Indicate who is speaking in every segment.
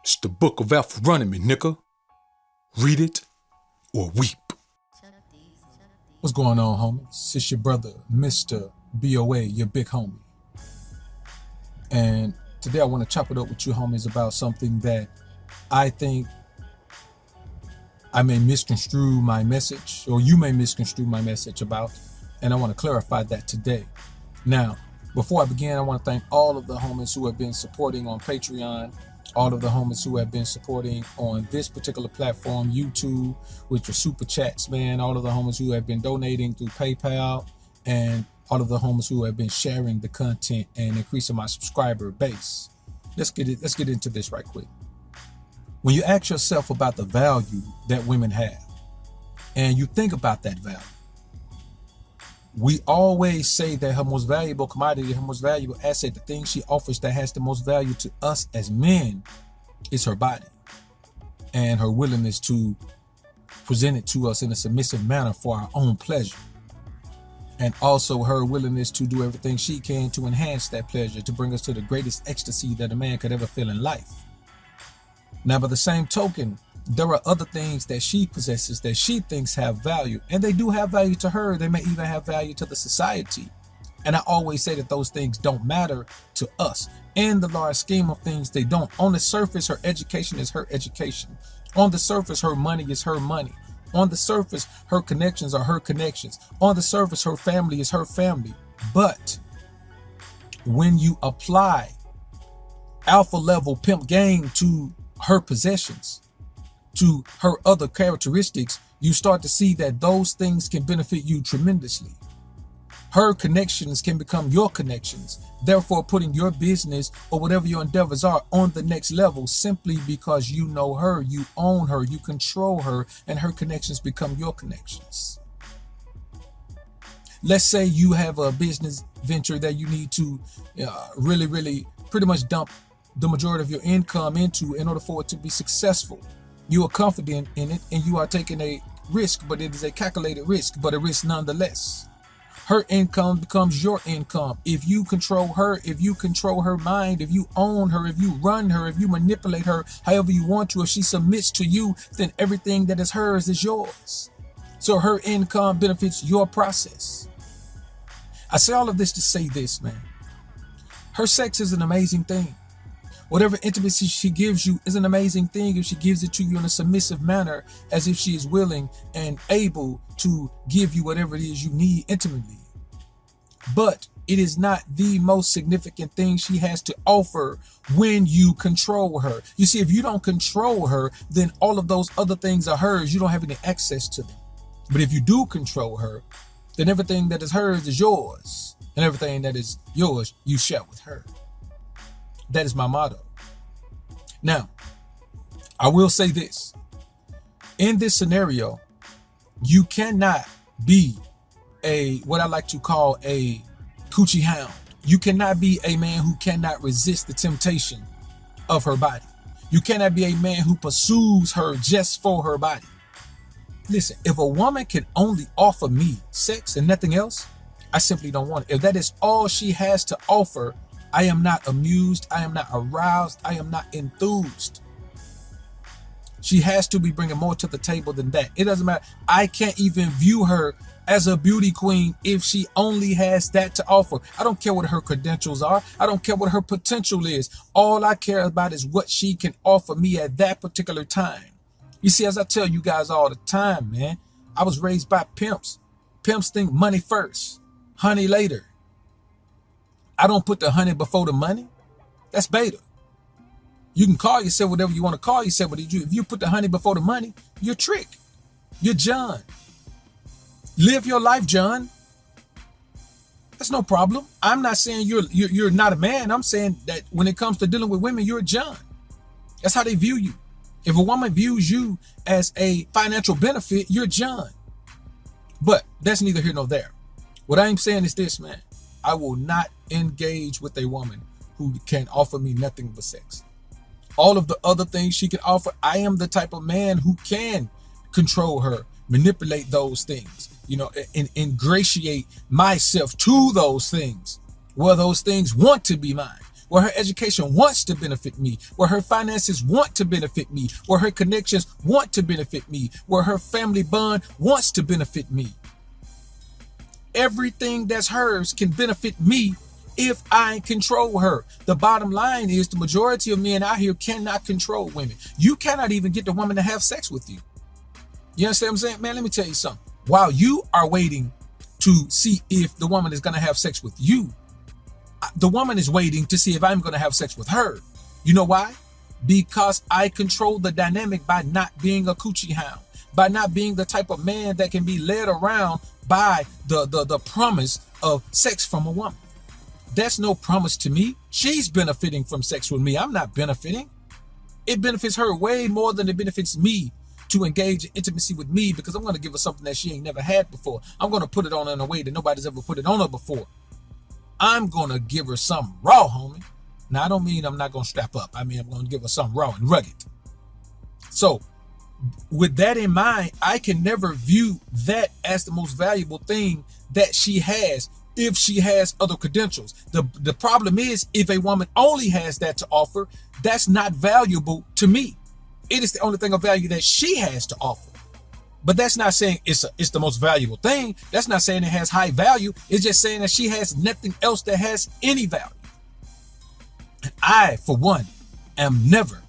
Speaker 1: It's the Book of Alpha-Ronomy, nigga. Read it or weep.
Speaker 2: What's going on, homies? It's your brother, Mr. BoA, your big homie. And today I want to chop it up with you, homies, about something that I think I may misconstrue my message, or you may misconstrue my message about, and I want to clarify that today. Now, before I begin, I want to thank all of the homies who have been supporting on Patreon, all of the homies who have been supporting on this particular platform, YouTube, with your super chats, man, all of the homies who have been donating through PayPal, and all of the homies who have been sharing the content and increasing my subscriber base. Let's get into this right quick. When you ask yourself about the value that women have, and you think about that value, we always say that her most valuable commodity, her most valuable asset, the thing she offers that has the most value to us as men is her body and her willingness to present it to us in a submissive manner for our own pleasure. And also her willingness to do everything she can to enhance that pleasure, to bring us to the greatest ecstasy that a man could ever feel in life. Now, by the same token, there are other things that she possesses that she thinks have value, and they do have value to her. They may even have value to the society. And I always say that those things don't matter to us. In the large scheme of things, they don't. On the surface, her education is her education. On the surface, her money is her money. On the surface, her connections are her connections. On the surface, her family is her family. But when you apply alpha level pimp game to her possessions, to her other characteristics, you start to see that those things can benefit you tremendously. Her connections can become your connections, therefore putting your business or whatever your endeavors are on the next level, simply because you know her, you own her, you control her, and her connections become your connections. Let's say you have a business venture that you need to really pretty much dump the majority of your income into in order for it to be successful. You are confident in it and you are taking a risk, but it is a calculated risk, but a risk nonetheless. Her income becomes your income. If you control her, if you control her mind, if you own her, if you run her, if you manipulate her however you want to, if she submits to you, then everything that is hers is yours. So her income benefits your process. I say all of this to say this, man. Her sex is an amazing thing. Whatever intimacy she gives you is an amazing thing if she gives it to you in a submissive manner, as if she is willing and able to give you whatever it is you need intimately. But it is not the most significant thing she has to offer when you control her. You see, if you don't control her, then all of those other things are hers. You don't have any access to them. But if you do control her, then everything that is hers is yours. And everything that is yours, you share with her. That is my motto. Now, I will say this. In this scenario, you cannot be what I like to call a coochie hound. You cannot be a man who cannot resist the temptation of her body. You cannot be a man who pursues her just for her body. Listen, if a woman can only offer me sex and nothing else, I simply don't want it. If that is all she has to offer, I am not amused, I am not aroused, I am not enthused. She has to be bringing more to the table than that. It doesn't matter. I can't even view her as a beauty queen if she only has that to offer. I don't care what her credentials are. I don't care what her potential is. All I care about is what she can offer me at that particular time. You see, as I tell you guys all the time, man, I was raised by pimps. Pimps think money first, honey later. I don't put the honey before the money. That's beta. You can call yourself whatever you want to call yourself, but if you put the honey before the money, you're Trick. You're John. Live your life, John. That's no problem. I'm not saying you're not a man. I'm saying that when it comes to dealing with women, you're a John. That's how they view you. If a woman views you as a financial benefit, you're John. But that's neither here nor there. What I'm saying is this, man. I will not engage with a woman who can offer me nothing but sex. All of the other things she can offer, I am the type of man who can control her, manipulate those things, and ingratiate myself to those things, where those things want to be mine. where her education wants to benefit me, where her finances want to benefit me, where her connections want to benefit me, where her family bond wants to benefit me. Everything that's hers can benefit me if I control her. The bottom line is the majority of men out here cannot control women. You cannot even get the woman to have sex with you. You understand what I'm saying? Man, let me tell you something. While you are waiting to see if the woman is going to have sex with you, the woman is waiting to see if I'm going to have sex with her. You know why? Because I control the dynamic by not being a coochie hound, by not being the type of man that can be led around by the promise of sex from a woman. That's no promise to me. She's benefiting from sex with me. I'm not benefiting. It benefits her way more than it benefits me to engage in intimacy with me, because I'm going to give her something that she ain't never had before. I'm going to put it on her in a way that nobody's ever put it on her before. I'm going to give her something raw, homie. Now, I don't mean I'm not going to strap up. I mean, I'm going to give her something raw and rugged. So, with that in mind, I can never view that as the most valuable thing that she has if she has other credentials. The problem is, if a woman only has that to offer, that's not valuable to me. It is the only thing of value that she has to offer. But that's not saying it's the most valuable thing. That's not saying it has high value. It's just saying that she has nothing else that has any value. And I, for one, am never,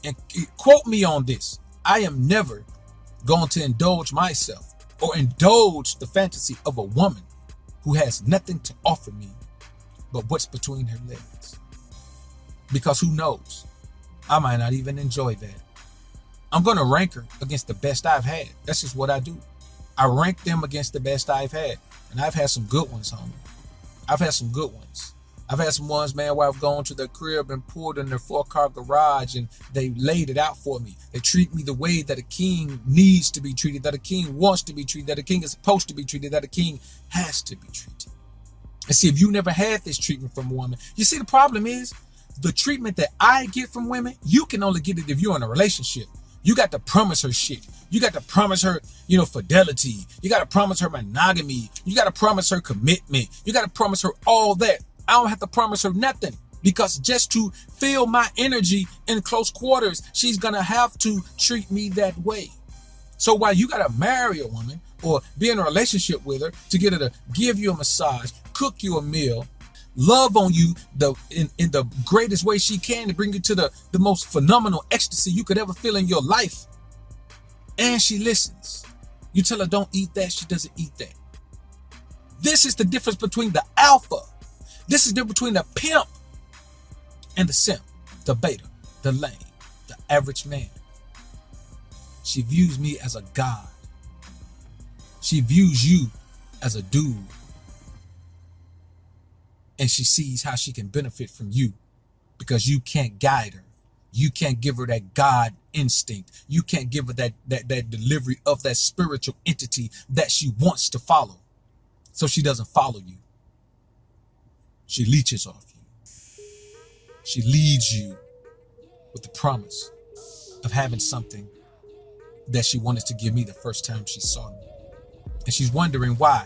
Speaker 2: and quote me on this, I am never going to indulge myself or indulge the fantasy of a woman who has nothing to offer me but what's between her legs. Because who knows? I might not even enjoy that. I'm going to rank her against the best I've had. That's just what I do. I rank them against the best I've had. And I've had some good ones, homie. I've had some good ones. I've had some ones, man, where I've gone to their crib and pulled in their 4-car garage and they laid it out for me. They treat me the way that a king needs to be treated, that a king wants to be treated, that a king is supposed to be treated, that a king has to be treated. And see, if you never had this treatment from a woman, you see, the problem is the treatment that I get from women, you can only get it if you're in a relationship. You got to promise her shit. You got to promise her, fidelity. You got to promise her monogamy. You got to promise her commitment. You got to promise her all that. I don't have to promise her nothing, because just to feel my energy in close quarters, she's going to have to treat me that way. So while you got to marry a woman or be in a relationship with her to get her to give you a massage, cook you a meal, love on you in the greatest way she can to bring you to the most phenomenal ecstasy you could ever feel in your life, and she listens. You tell her don't eat that, she doesn't eat that. This is the difference between the alpha. This is the difference between the pimp and the simp, the beta, the lame, the average man. She views me as a god. She views you as a dude. And she sees how she can benefit from you because you can't guide her. You can't give her that God instinct. You can't give her that delivery of that spiritual entity that she wants to follow. So she doesn't follow you. She leeches off you. She leads you with the promise of having something that she wanted to give me the first time she saw me. And she's wondering why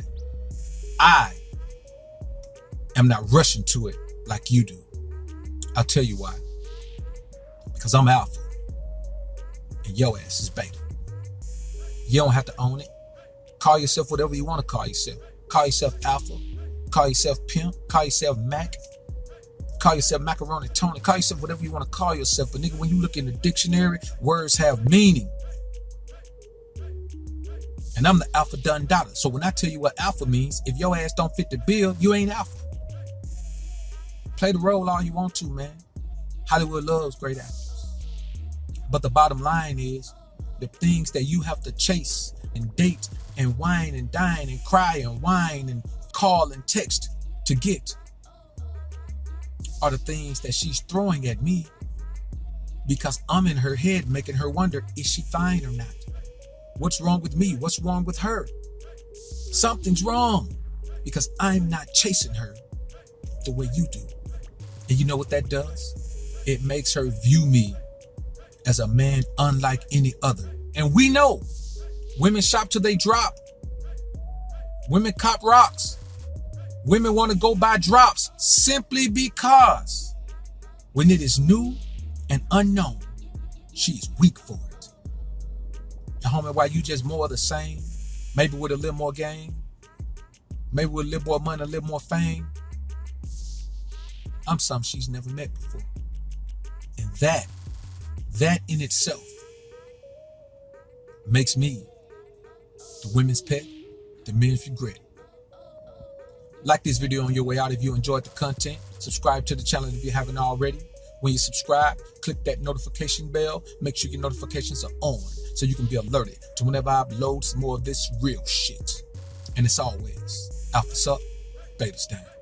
Speaker 2: I am not rushing to it like you do. I'll tell you why. Because I'm alpha and your ass is beta. You don't have to own it. Call yourself whatever you want to call yourself. Call yourself alpha. Call yourself pimp. Call yourself Mac. Call yourself macaroni Tony. Call yourself whatever you want to call yourself. But nigga, when you look in the dictionary, words have meaning. And I'm the alpha done daughter. So when I tell you what alpha means, if your ass don't fit the bill, you ain't alpha. Play the role all you want to, man. Hollywood loves great actors. But the bottom line is, the things that you have to chase and date and wine and dine and cry and whine and call and text to get are the things that she's throwing at me, because I'm in her head making her wonder, is she fine or not? What's wrong with me? What's wrong with her? Something's wrong, because I'm not chasing her the way you do. And you know what that does? It makes her view me as a man unlike any other. And we know women shop till they drop. Women cop rocks. Women want to go buy drops simply because When it is new and unknown, she is weak for it. And homie, why you just more of the same, maybe with a little more game, maybe with a little more money, a little more fame, I'm something she's never met before. And that in itself makes me the women's pet, the men's regret. Like this video on your way out if you enjoyed the content. Subscribe to the channel if you haven't already. When you subscribe, click that notification bell. Make sure your notifications are on so you can be alerted to whenever I upload some more of this real shit. And as always, Alpha's up, Beta's down.